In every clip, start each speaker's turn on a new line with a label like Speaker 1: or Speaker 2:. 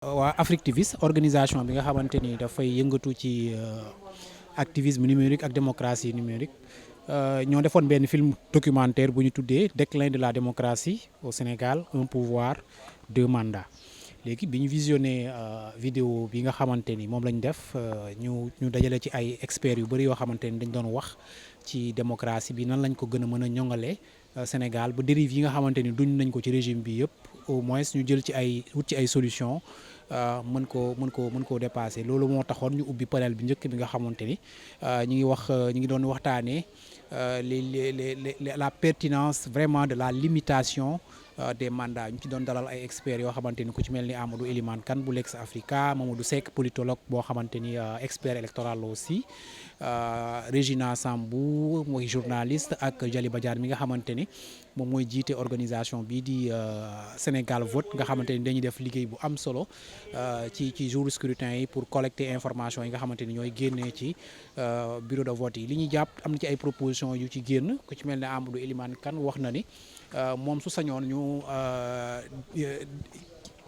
Speaker 1: waa Africtivis organisation bi nga xamante ni dafay yëngatu ci activisme numérique ak démocratie numérique ñoo defoon benn film documentaire bu ñu tuddee déclin de la démocratie au Sénégal un pouvoir deux mandats léegi bi ñu visionné vidéo bi nga xamante ni moom lañ def ñu dajale ci ay experts yu bëri yoo xamante ni dañ doon wax ci démocratie bi nan lañ ko gën a mën a ñoŋalee Sénégal ba dérive yi nga xamante ni duñ nañ ko ci régime bi yëpp au moins ñu jël ci ay wut ci ay solutions mën koo dépasser loolu moo taxoon ñu ubbi panel bi njëkk bi nga xamante ni ñu ngi doon waxtaanee la pertinence vraiment de la limitation des mandats ñu ci doon dalal ay experts yoo xamante ni ku ci mel ni Amadou Elimane Kane bu Lex Africa Mamadou Seck politologue boo xamante ni expert électoral la aussi Régina Sambou mooy journaliste ak Jali Badiane mi nga xamante ni moom mooy jiite organisation bii di Sénégal Vote nga xamante ni dañuy def liggéey bu am solo ci jour scrutin yi pour collecter information yi nga xamante ni ñooy génnee ci bureau de vote yi li ñuy jàpp am na ci ay propositions yu ci génn ku ci mel ne Amadou Elimane Kane wax na ni moom su sañoon ñu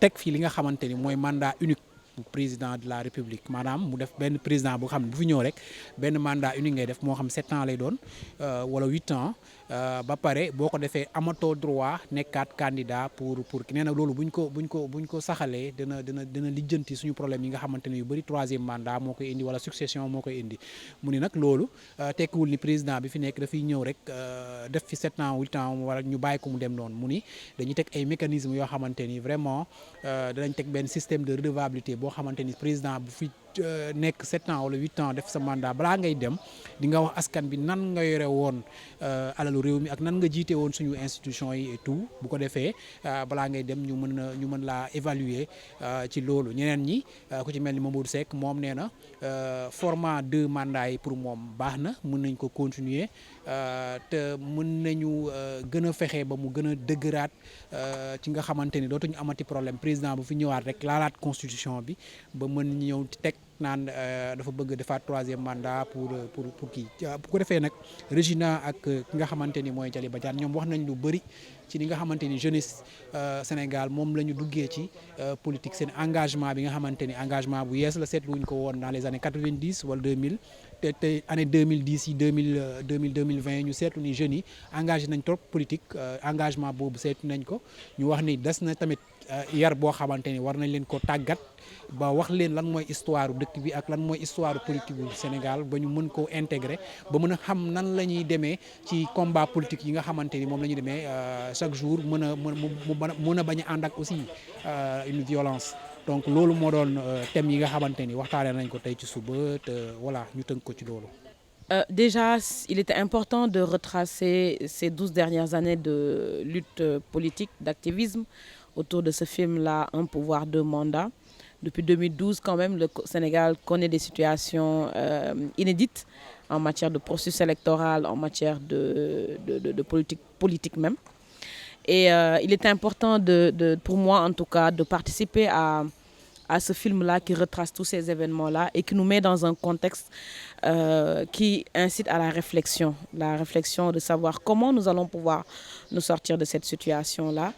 Speaker 1: teg fii li nga xamante ni mooy mandat unique président de la République maanaam mu def benn président bu xam ne bu fi ñëw rek benn mandat unique ngay def moo xam 7 ans lay doon wala 8 ans ba pare boo ko defee amatoo droit nekkaat candidat pour nee na loolu buñ ko saxalee dina lijjanti suñu problème yi nga xamante ne yu bëri troisième mandat moo koy indi wala succession moo koy indi mu ni nag loolu tekkiwul ni président bi fi nekk dafay ñëw rek def fi 7 ans 8 ans wala ñu bàyyi ko mu dem noonu mu ni dañuy teg ay mécanismes yoo xamante ni vraiment danañ teg benn système de redevabilité boo xamante ni président bu fi nekk 7 ans wala 8 ans def sa mandat balaa ngay dem di nga wax askan bi nan nga yore woon alalu réew mi ak nan nga jiite woon suñu institution yi et tout bu ko defee balaa ngay dem ñu mën laa évaluer ci loolu ñeneen ñi ku ci mel ni Mamadou Seck moom nee na format 2 mandats yi pour moom baax na mën nañ ko continuer te mën nañu gën a fexe ba mu gën a dëgëraat ci nga xamante ni dootuñu amati problème président bu fi ñëwaat rek laalaat constitution bi ba mën ñëw teg naan dafa bëgg defaat 3e mandat pour kii bu ko defee nag Régina ak ki nga xamante ni mooy Jali Badiane ñoom wax nañ lu bëri ci li nga xamante ni jeunesse Sénégal moom la ñu duggee ci politique seen engagement bi nga xamante ni engagement bu yees la seetluwuñ ko woon dans les années 90 wala 2000 te année 2010 yi 2020 ñu seetlu ni jeunes yi engagé nañ trop politique engagement boobu seetlu nañ ko ñu wax ni des na tamit yar boo xamante ni war nañ leen ko tàggat ba wax leen lan mooy histoire dëkk bi ak lan mooy histoire politique bu Sénégal ba ñu mën koo intégrer ba mën a xam nan la ñuy demee ci combat politique yi nga xamante ni moom la ñuy demee chaque jour mën a bañ a ànd ak aussi une violence donc loolu moo doon thème yi nga xamante ni waxtaanee nañ ko tey ci suba te voilà ñu tënk ko ci loolu.
Speaker 2: Déjà, il était important de retracer ces 12 dernières années de lutte politique, d'activisme autour de ce film-là, Un pouvoir, deux mandats. Depuis 2012, quand même, le Sénégal connaît des situations inédites en matière de processus électoral, en matière de politique même. Et il était important, pour moi en tout cas, de participer à ce film-là qui retrace tous ces événements-là et qui nous met dans un contexte qui incite à la réflexion de savoir comment nous allons pouvoir nous sortir de cette situation-là.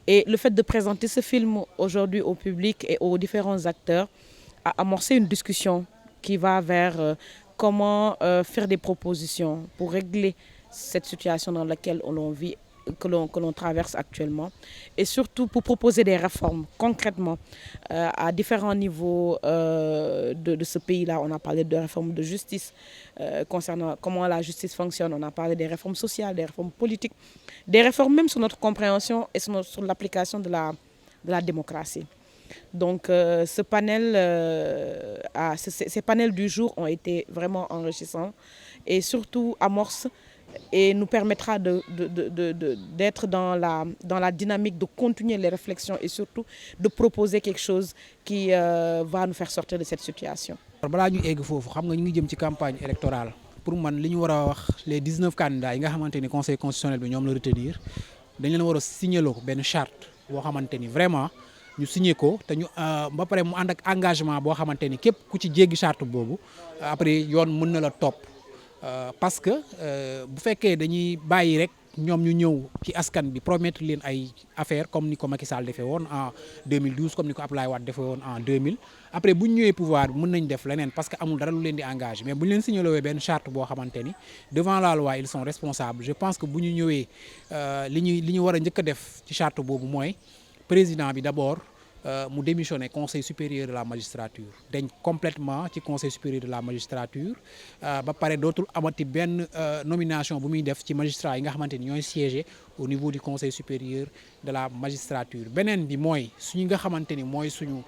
Speaker 2: Et le fait de présenter ce film aujourd'hui au public et aux différents acteurs a amorcé une discussion qui va vers comment faire des propositions pour régler cette situation dans laquelle on vit, que l'on traverse actuellement, et surtout pour proposer des réformes concrètement à différents niveaux de ce pays-là. On a parlé de réformes de justice concernant comment la justice fonctionne, on a parlé des réformes sociales, des réformes politiques, des réformes même sur notre compréhension et sur l'application de la démocratie. Donc ces panels du jour ont été vraiment enrichissants et surtout amorcent et nous permettra d'être dans la dynamique de continuer les réflexions et surtout de proposer quelque chose qui va nous faire sortir de cette situation.
Speaker 1: balaa ñu egg foofu xam nga ñu ngi jëm ci campagne électorale pour man li ñu war a wax les 19 candidats yi nga xamante ni conseil constitutionnel bi ñoom la retenir dañ leen war a signaloo ko benn charte boo xamante ni vraiment ñu signé ko te ñu ba pare mu ànd ak engagement boo xamante ni képp ku ci jéggi charte boobu après yoon mën na la topp. Parce que bu fekkee dañuy bàyyi rek ñoom ñu ñëw ci askan bi promettre leen ay affaires comme ni ko Macky Sall defee woon en 2012 comme ni ko Abdoulaye Wade defee woon en 2000 après bu ñu ñëwee pouvoir bi mën nañ def leneen parce que amul dara lu leen di engagé mais bu ñu leen signalé benn charte boo xamante ni devant la loi ils sont responsables je pense que bu ñu ñëwee li ñu war a njëkk a def ci charte boobu mooy président bi d'abord mu démissionné conseil supérieur de la magistrature dañ complètement ci conseil supérieur de la magistrature ba pare dootul amati benn nomination bu muy def ci magistrat yi nga xamante ni ñooy siéger au niveau du conseil supérieur de la magistrature beneen bi mooy suñu nga xamante ni mooy suñu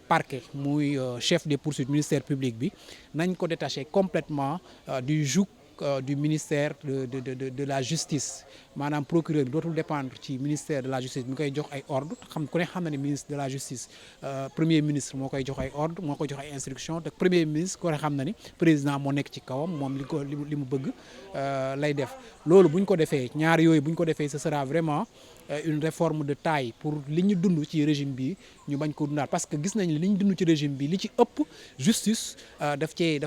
Speaker 1: parquet muy chef des poursuites ministère public bi nañ ko détaché complètement du joug du ministère de la justice maanaam procureur bi dootul dépendre ci ministère de la justice mi koy jox ay ordre ku ne xam na ne ministre de la justice premier ministre moo koy jox ay ordre moo koy jox ay instruction te premier ministre ko ne xam na ni président moo nekk ci kawam moom li mu bëgg lay def loolu bu ñu ko defee ñaar yooyu bu ñu ko defee ce sera vraiment une réforme de taille pour li ñu dund ci régime bi ñu bañ ko dundaat parce que gis nañ li ñu dund ci régime bi li ci ëpp justice daf cee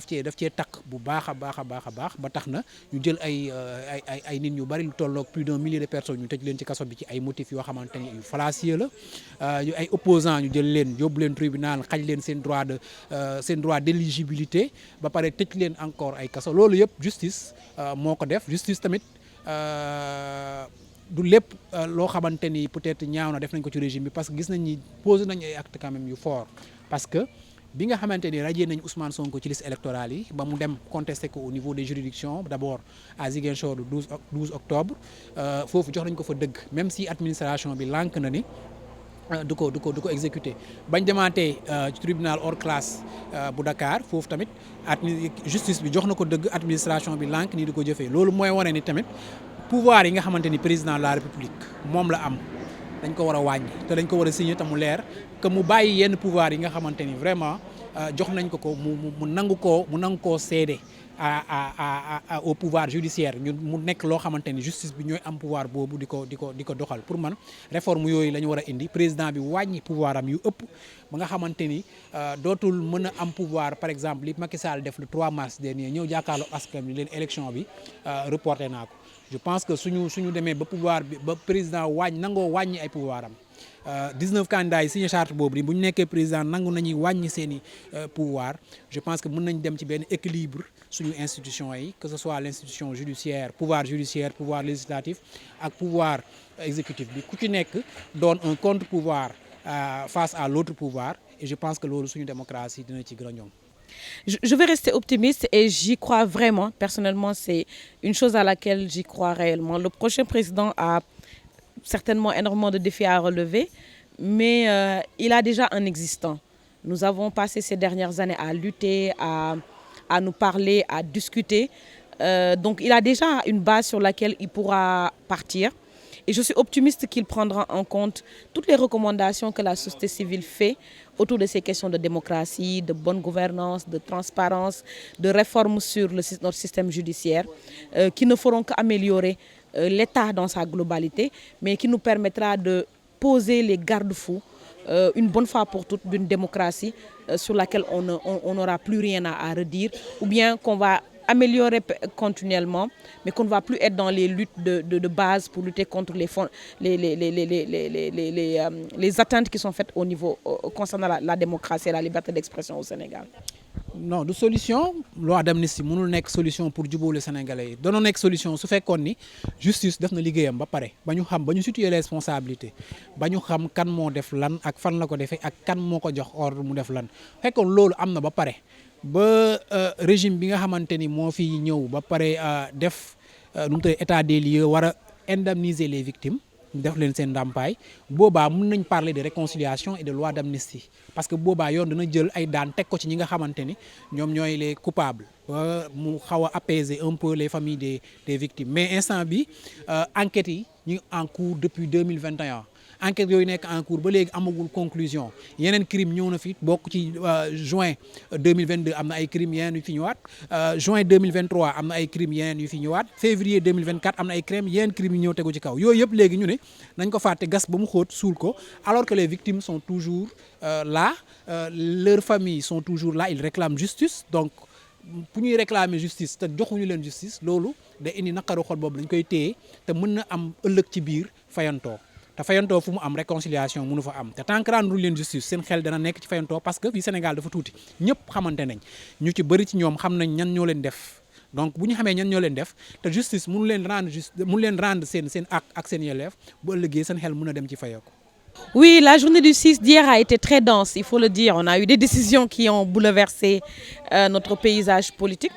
Speaker 1: takk bu baax a baax ba tax na ñu jël ay nit ñu bari lu tolloog plus d'un millier de personnes ñu tëj leen ci kaso bi ci ay motifs yoo xamante ni yu fallacieux la ay opposants ñu jël leen yóbbu leen tribunal xañ leen seen droit d'éligibilité ba pare tëj leen encore ay kaso loolu yëpp justice moo ko def justice tamit du lépp loo xamante ni peut-être ñaaw na def nañ ko ci régime bi parce que gis nañ ni posé nañ ay actes quand même yu fort parce que bi nga xamante ni radié nañ Ousmane Sonko ci liste électorale yi ba mu dem contester ko au niveau des juridictions d'abord à Ziguinchor le 12 octobre foofu jox nañ ko fa dëgg même si administration bi lànk na ni du ko exécuter bañ demaatee ci tribunal hors classe bu Dakar foofu tamit justice bi jox na ko dëgg administration bi lànk ni du ko jëfee loolu mooy wane ni tamit pouvoir yi nga xamante ni président de la république moom la am dañ ko war a wàññi te dañ ko war a signer te mu leer que mu bàyyi yenn pouvoir yi nga xamante ni vraiment jox nañ ko mu nangu koo céder au pouvoir judiciaire mu nekk loo xamante ni justice bi ñooy am pouvoir boobu di ko doxal pour man réforme yooyu la ñu war a indi président bi wàññi pouvoir am yu ëpp ba nga xamante ni dootul mën a am pouvoir par exemple li Macky Sall def le 3 mars dernier ñëw jàkkaarloo askan bi leen élection bi reporté naa ko je pense que suñu demee ba pouvoir bi ba président nangoo wàññi ay pouvoir am 19 candidats yi signé charte boobu bu ñu nekkee président nangu nañuy wàññi seeni pouvoir je pense que mën nañ dem ci benn équilibre suñu institution yi que ce soit l'institution judiciaire pouvoir législatif ak pouvoir exécutif bi ku ci nekk doon un contre-pouvoir face à l'autre pouvoir et je pense que loolu suñu démocratie dina ci gën a ñoom.
Speaker 2: Je vais rester optimiste et j'y crois vraiment. Personnellement, c'est une chose à laquelle j'y crois réellement. Le prochain président a certainement énormément de défis à relever, mais il a déjà un existant. Nous avons passé ces dernières années à lutter, à nous parler, à discuter. Donc, il a déjà une base sur laquelle il pourra partir. Et je suis optimiste qu'il prendra en compte toutes les recommandations que la société civile fait autour de ces questions de démocratie, de bonne gouvernance, de transparence, de réforme sur notre système judiciaire, qui ne feront qu'améliorer l'État dans sa globalité, mais qui nous permettra de poser les garde-fous une bonne fois pour toutes d'une démocratie sur laquelle on n'aura plus rien à redire, ou bien qu'on va améliorer continuellement, mais qu'on ne va plus être dans les luttes de base pour lutter contre les atteintes qui sont faites au niveau concernant la démocratie et la liberté d'expression au Sénégal.
Speaker 1: Non, de solution loi d'amnistie mënul nekk solution pour jubóole Sénégalais yi doon nekk solution su fekkoon ni justice def na liggéeyam ba pare ba ñu situer les responsabilités ba ñu xam kan moo def lan ak fan la ko defee ak kan moo ko jox ordre mu def lan fekkoon loolu am na ba pare ba régime bi nga xamante ni moo fi ñëw ba pare def nu mu tuddee état des lieux war a indemniser les victimes def leen seen ndàmpaay boobaa mën nañ parler de réconciliation et de loi d'amnistie parce que boobaa yoon dana jël ay daan teg ko ci ñi nga xamante ni ñoom ñooy les coupables mu xaw a apaiser un peu les familles des victimes mais instant bi enquêtes yi ñu en cours depuis 2021 enquête yooyu nekk en cours ba léegi amagul conclusion yeneen crime ñëw na fi bokk ci juin 2022 am na ay crimes yeneen yu fi ñëwaat juin 2023 am na ay crimes yeneen yu fi ñëwaat février 2024 am na ay crimes yeneen crimes yu ñëw tegu ci kaw yooyu yëpp léegi ñu ne nañ ko fàtte gas ba mu xóot suul ko alors que les victimes sont toujours là leurs familles sont toujours là ils réclament justice donc pour ñuy réclamer justice te joxuñu leen justice loolu day indi naqaru xol boobu dañ koy téye te mën na am ëllëg ci biir fayantoo te fayantoo fu mu am réconciliation mënu fa am te tant que rendul leen justice seen xel dana nekk ci fayantoo parce que fii Sénégal dafa tuuti ñëpp xamante nañ ñu ci bëri ci ñoom xam nañ ñan ñoo leen def donc bu ñu xamee ñan ñoo leen def te justice mënu leen rendre seen ak seen yelleef bu ëllëgee seen xel mën a dem ci fayoo ko.
Speaker 2: Oui, la journée du 6 d'hier a été très dense, il faut le dire. On a eu des décisions qui ont bouleversé notre paysage politique.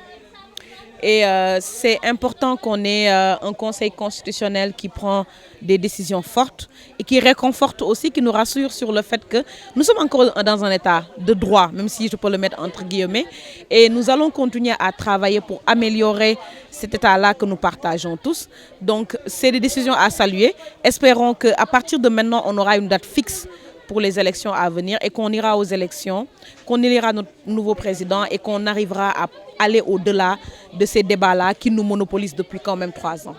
Speaker 2: Et c'est important qu'on ait un conseil constitutionnel qui prend des décisions fortes et qui réconforte aussi, qui nous rassure sur le fait que nous sommes encore dans un état de droit, même si je peux le mettre entre guillemets. Et nous allons continuer à travailler pour améliorer cet état-là que nous partageons tous. Donc c'est des décisions à saluer. Espérons qu'à partir de maintenant, on aura une date fixe pour les élections à venir et qu'on ira aux élections, qu'on élira notre nouveau président et qu'on arrivera à aller au-delà de ces débats-là qui nous monopolisent depuis quand même 3 ans.